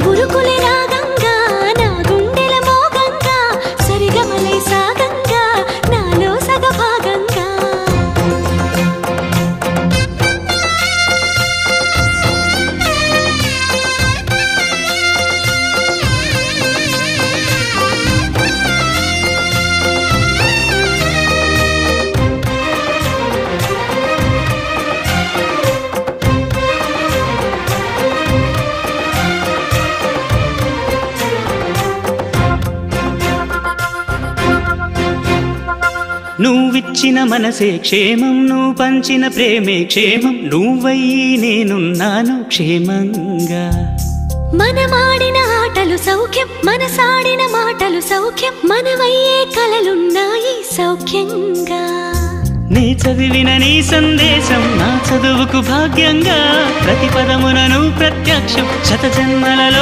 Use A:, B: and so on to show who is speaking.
A: ఉరుకులే రాగంగా నా గుండెల మోగంగా సరిగమలై సాగంగా నాలో సగభాగంగా
B: నువ్విచ్చిన మనసే క్షేమం నువ్వు పంచిన ప్రేమే క్షేమం నువ్వయ్యి నేనున్నాను క్షేమంగా
A: మనమాడిన ఆటలు సౌఖ్యం మనసాడిన మాటలు సౌఖ్యం మనమయ్యే కలలున్నాయి సౌఖ్యంగా
B: నీ చదివిన నీ సందేశం నా చదువుకు భాగ్యంగా ప్రతి పదమునను ప్రత్యక్షం శత జన్మలలో